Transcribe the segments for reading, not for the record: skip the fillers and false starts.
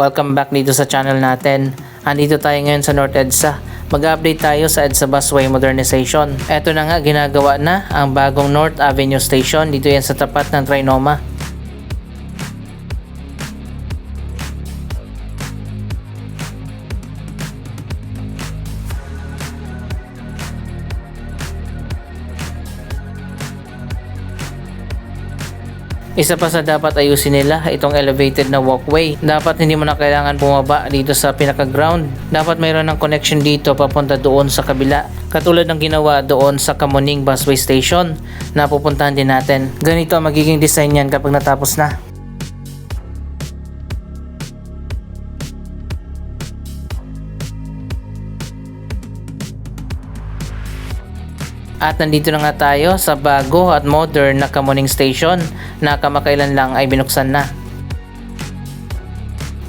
Welcome back dito sa channel natin. Andito tayo ngayon sa North EDSA. Mag-update tayo sa EDSA Busway Modernization. Eto na nga, ginagawa na ang bagong North Avenue Station. Dito yan sa tapat ng Trinoma. Isa pa sa dapat ayusin nila, itong elevated na walkway. Dapat hindi mo na kailangan bumaba dito sa pinaka-ground. Dapat mayroon ng connection dito papunta doon sa kabila. Katulad ng ginawa doon sa Kamuning Busway Station na pupuntahan din natin. Ganito ang magiging design yan kapag natapos na. At nandito na nga tayo sa bago at modern na Kamuning Station na kamakailan lang ay binuksan na.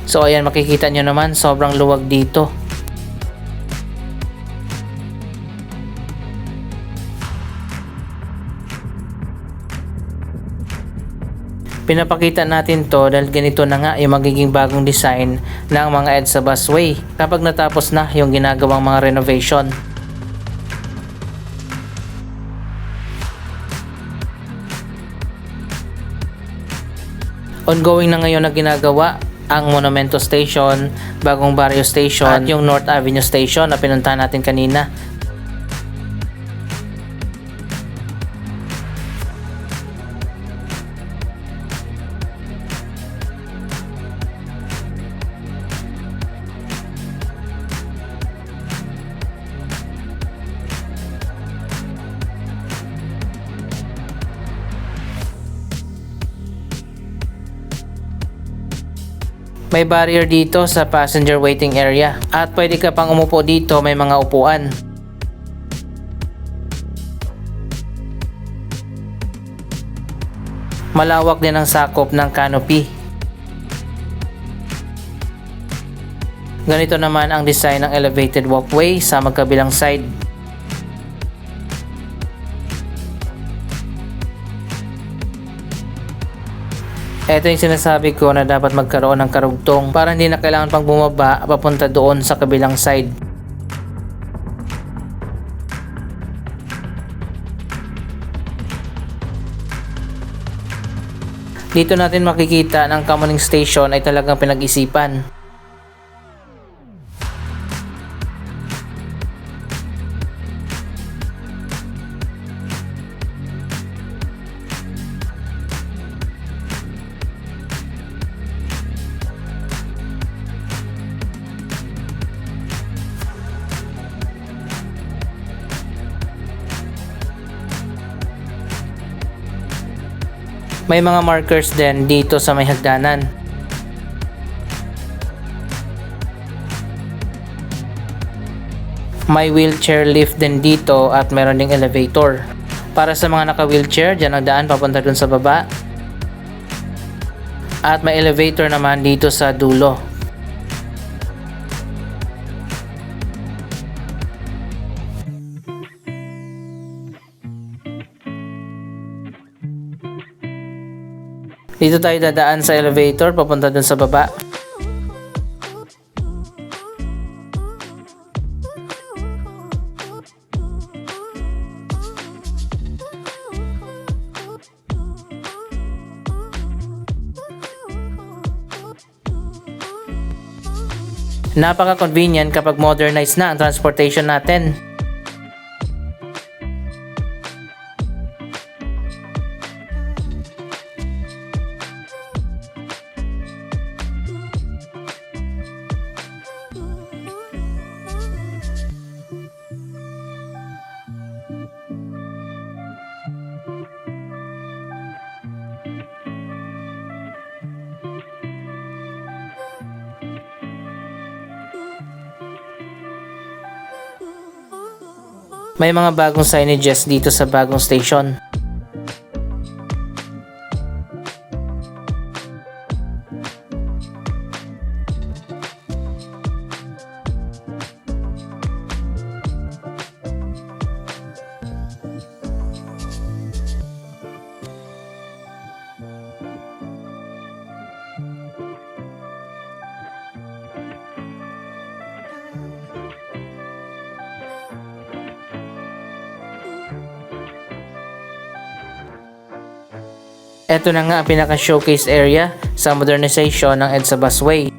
So ayan, makikita nyo naman sobrang luwag dito. Pinapakita natin to dahil ganito na nga yung magiging bagong design ng mga EDSA Busway kapag natapos na yung ginagawang mga renovation. Ongoing na ngayon na ginagawa ang Monumento Station, Bagong Barrio Station at yung North Avenue Station na pinuntahan natin kanina. May barrier dito sa passenger waiting area at pwede ka pang umupo dito, may mga upuan. Malawak din ang sakop ng canopy. Ganito naman ang design ng elevated walkway sa magkabilang side. Ito yung sinasabi ko na dapat magkaroon ng karugtong para hindi na kailangan pang bumaba papunta doon sa kabilang side. Dito natin makikita ng Kamuning Station ay talagang pinag-isipan. May mga markers din dito sa may hagdanan. May wheelchair lift din dito at meron ding elevator. Para sa mga naka-wheelchair, dyan ang daan papunta dun sa baba. At may elevator naman dito sa dulo. Dito tayo dadaan sa elevator papunta dun sa baba. Napaka-convenient kapag modernized na ang transportation natin. May mga bagong signages dito sa bagong station. Ito na nga ang pinaka-showcase area sa modernization ng EDSA Busway.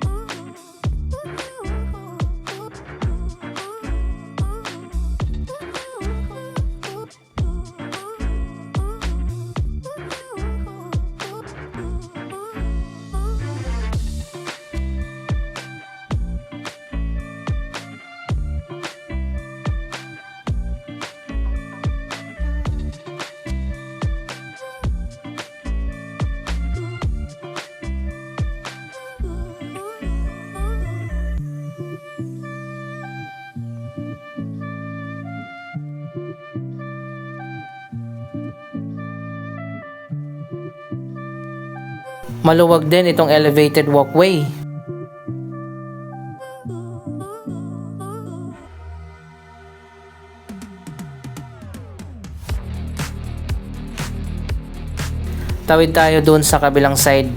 Maluwag din itong elevated walkway. Tawid tayo doon sa kabilang side.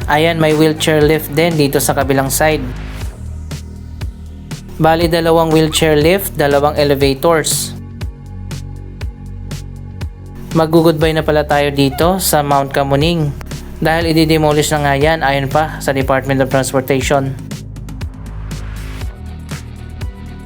Ayan, may wheelchair lift din dito sa kabilang side. Bali, dalawang wheelchair lift, dalawang elevators. Mag-goodbye na pala tayo dito sa Mount Kamuning dahil i-demolish na nga yan ayon pa sa Department of Transportation.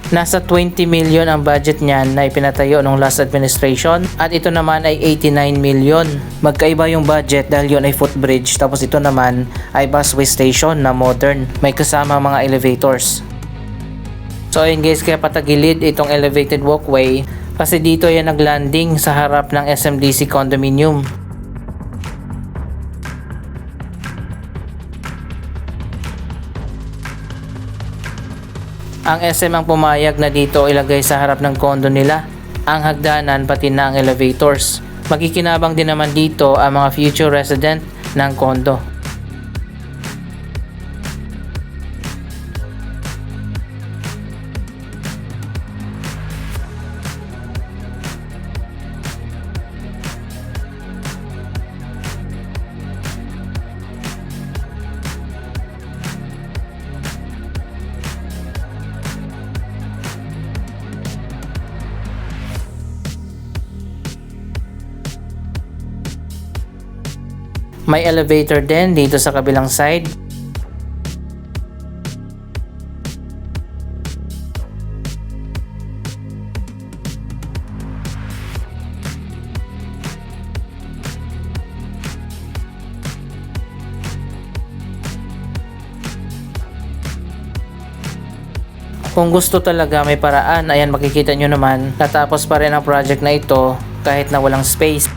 Nasa 20 million ang budget niyan na ipinatayo ng last administration at ito naman ay 89 million. Magkaiba yung budget dahil yun ay footbridge tapos ito naman ay busway station na modern. May kasama mga elevators. So ayun guys, kaya patagilid itong elevated walkway kasi dito yan naglanding sa harap ng SMDC condominium. Ang SM ang pumayag na dito ilagay sa harap ng condo nila ang hagdanan pati na ang elevators. Makikinabang din naman dito ang mga future resident ng condo. May elevator din dito sa kabilang side. Kung gusto talaga may paraan, ayan makikita nyo naman, natapos pa rin ang project na ito kahit na walang space.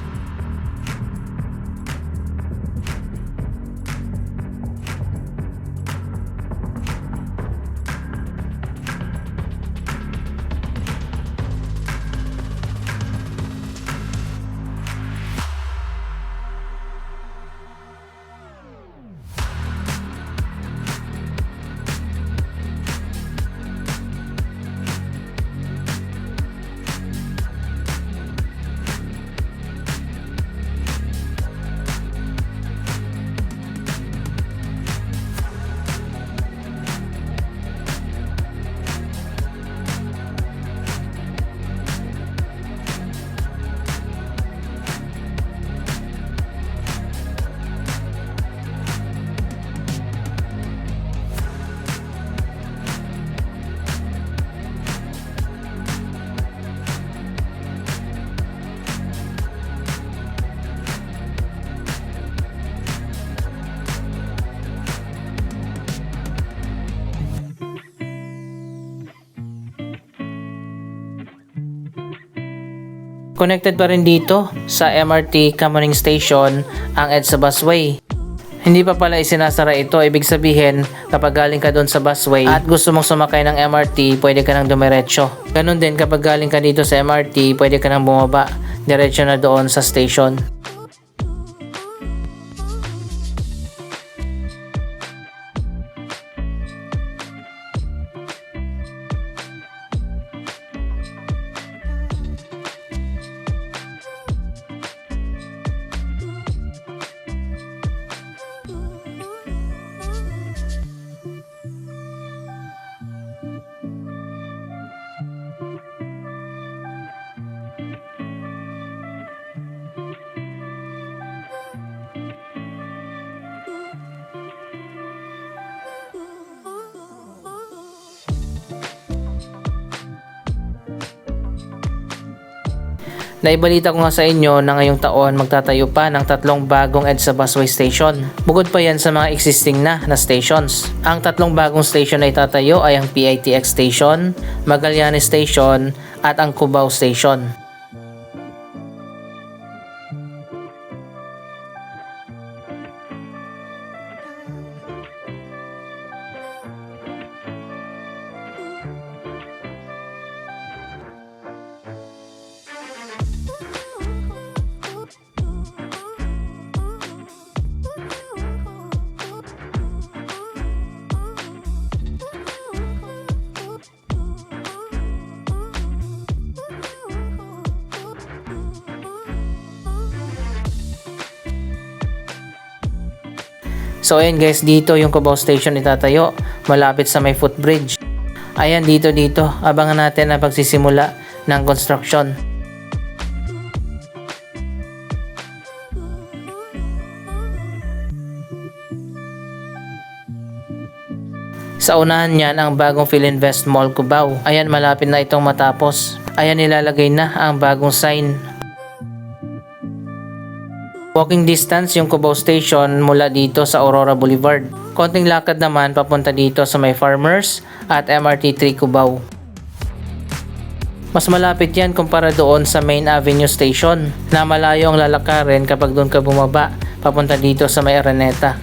Connected pa rin dito sa MRT Kamuning Station ang EDSA Busway. Hindi pa pala isinasara ito, ibig sabihin kapag galing ka doon sa busway at gusto mong sumakay ng MRT, pwede ka nang dumiretso. Ganon din kapag galing ka dito sa MRT, pwede ka nang bumaba, diretso na doon sa station. Naibalita ko nga sa inyo na ngayong taon magtatayo pa ng 3 bagong EDSA busway station. Bukod pa yan sa mga existing na stations. Ang 3 bagong station na itatayo ay ang PITX Station, Magallanes Station at ang Cubao Station. So ayan guys, dito yung Cubao Station itatayo, malapit sa may footbridge. Ayan dito, abangan natin ang pagsisimula ng construction. Sa unahan niyan ang bagong Philinvest Mall Cubao. Ayan, malapit na itong matapos. Ayan, nilalagay na ang bagong sign. Walking distance yung Cubao Station mula dito sa Aurora Boulevard. Konting lakad naman papunta dito sa may Farmers at MRT3 Cubao. Mas malapit yan kumpara doon sa Main Avenue Station na malayo ang lalakarin kapag doon ka bumaba papunta dito sa may Araneta.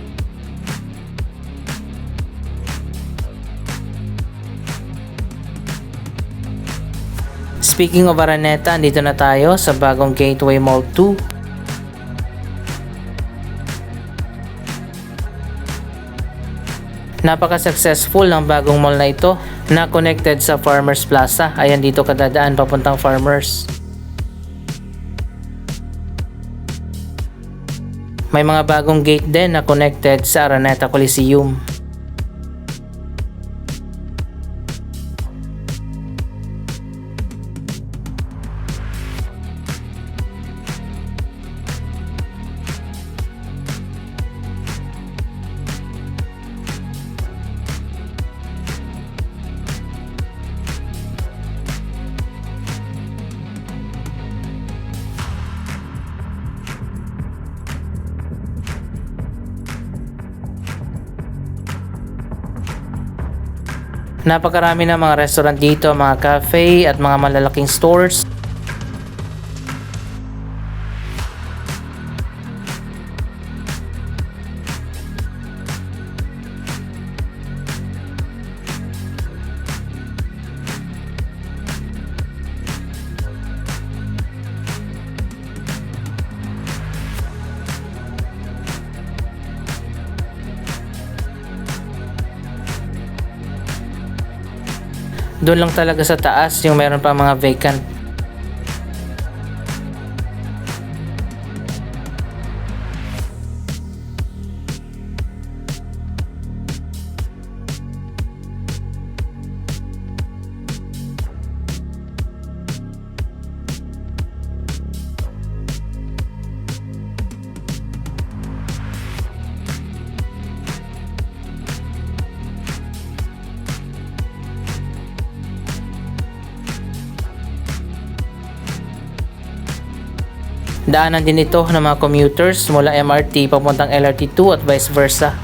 Speaking of Araneta, dito na tayo sa bagong Gateway Mall 2. Napaka-successful ng bagong mall na ito na connected sa Farmers Plaza. Ayan, dito kadadaan papuntang Farmers. May mga bagong gate din na connected sa Araneta Coliseum. Napakarami na mga restaurant dito, mga cafe at mga malalaking stores. Doon lang talaga sa taas yung meron pa mga vacant. Daanan din ito ng mga commuters mula MRT papuntang LRT2 at vice versa.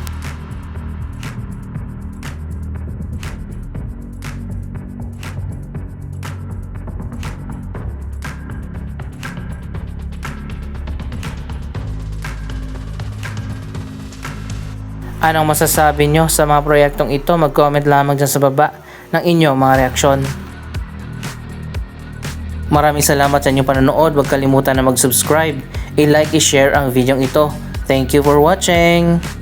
Anong masasabi nyo sa mga proyektong ito? Mag-comment lamang dyan sa baba ng inyong mga reaksyon. Maraming salamat sa inyong panonood. Huwag kalimutan na mag-subscribe, i-like, i-share ang video ito. Thank you for watching!